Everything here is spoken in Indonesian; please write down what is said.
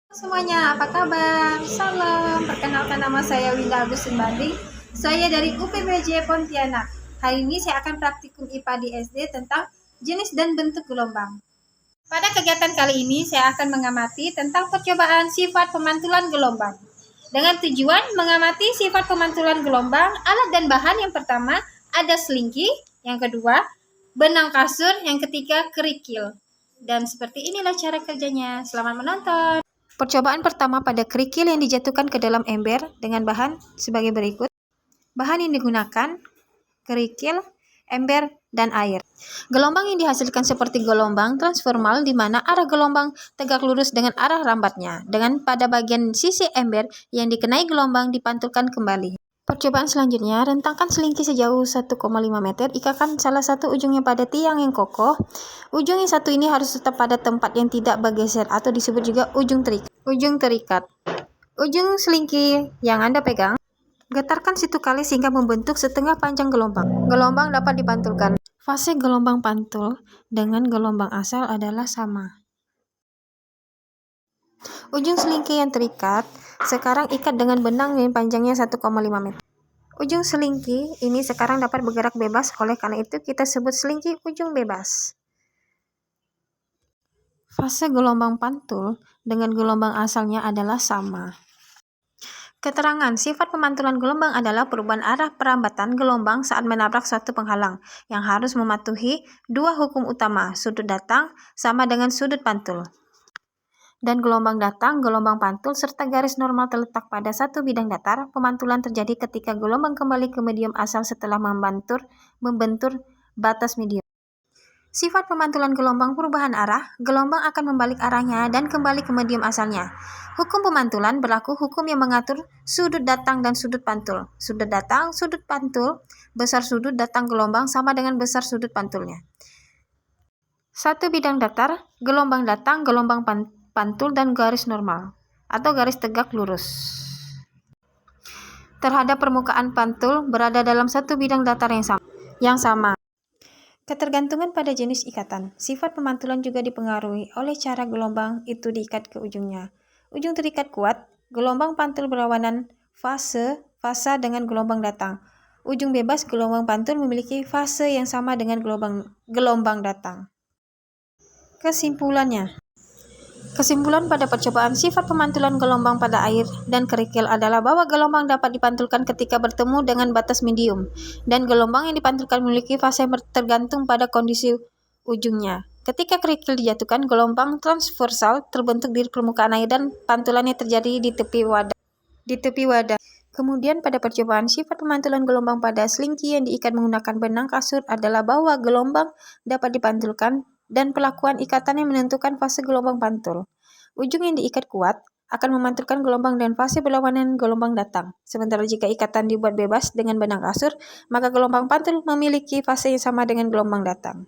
Semuanya, apa kabar? Salam, perkenalkan nama saya Winda Agustin Banding. Saya dari UPBJ Pontianak. Hari ini saya akan praktikum IPA di SD tentang jenis dan bentuk gelombang. Pada kegiatan kali ini saya akan mengamati tentang percobaan sifat pemantulan gelombang. Dengan tujuan mengamati sifat pemantulan gelombang, alat dan bahan yang pertama ada selingki, yang kedua benang kasur, yang ketiga kerikil. Dan seperti inilah cara kerjanya. Selamat menonton. Percobaan pertama pada kerikil yang dijatuhkan ke dalam ember dengan bahan sebagai berikut. Bahan yang digunakan, kerikil, ember, dan air. Gelombang yang dihasilkan seperti gelombang transformal di mana arah gelombang tegak lurus dengan arah rambatnya. Dengan pada bagian sisi ember yang dikenai gelombang dipantulkan kembali. Percobaan selanjutnya, rentangkan selingki sejauh 1,5 meter, ikakan salah satu ujungnya pada tiang yang kokoh. Ujung yang satu ini harus tetap pada tempat yang tidak bergeser atau disebut juga ujung terikat. Ujung selingki yang Anda pegang, getarkan 1 kali sehingga membentuk setengah panjang gelombang. Gelombang dapat dipantulkan. Fase gelombang pantul dengan gelombang asal adalah sama. Ujung selingki yang terikat, sekarang ikat dengan benang yang panjangnya 1,5 meter. Ujung selingki ini sekarang dapat bergerak bebas, oleh karena itu kita sebut selingki ujung bebas. Fase gelombang pantul dengan gelombang asalnya adalah sama. Keterangan sifat pemantulan gelombang adalah perubahan arah perambatan gelombang saat menabrak suatu penghalang yang harus mematuhi dua hukum utama, sudut datang sama dengan sudut pantul. Dan gelombang datang, gelombang pantul, serta garis normal terletak pada satu bidang datar. Pemantulan terjadi ketika gelombang kembali ke medium asal setelah membentur batas medium. Sifat pemantulan gelombang perubahan arah, gelombang akan membalik arahnya dan kembali ke medium asalnya. Hukum pemantulan berlaku hukum yang mengatur sudut datang dan sudut pantul. Sudut datang, sudut pantul, besar sudut datang gelombang sama dengan besar sudut pantulnya. Satu bidang datar, gelombang datang, gelombang pantul, dan garis normal atau garis tegak lurus terhadap permukaan pantul berada dalam satu bidang datar yang sama. Ketergantungan pada jenis ikatan. Sifat pemantulan juga dipengaruhi oleh cara gelombang itu diikat ke ujungnya. Ujung terikat kuat, gelombang pantul berlawanan fasa dengan gelombang datang. Ujung bebas, gelombang pantul memiliki fase yang sama dengan gelombang datang. Kesimpulan pada percobaan sifat pemantulan gelombang pada air dan kerikil adalah bahwa gelombang dapat dipantulkan ketika bertemu dengan batas medium, dan gelombang yang dipantulkan memiliki fase yang tergantung pada kondisi ujungnya. Ketika kerikil dijatuhkan, gelombang transversal terbentuk di permukaan air dan pantulannya terjadi di tepi wadah. Kemudian pada percobaan sifat pemantulan gelombang pada selingki yang diikat menggunakan benang kasur adalah bahwa gelombang dapat dipantulkan dan pelakuan ikatan yang menentukan fase gelombang pantul. Ujung yang diikat kuat akan memantulkan gelombang dan fase berlawanan gelombang datang. Sementara jika ikatan dibuat bebas dengan benang kasur, maka gelombang pantul memiliki fase yang sama dengan gelombang datang.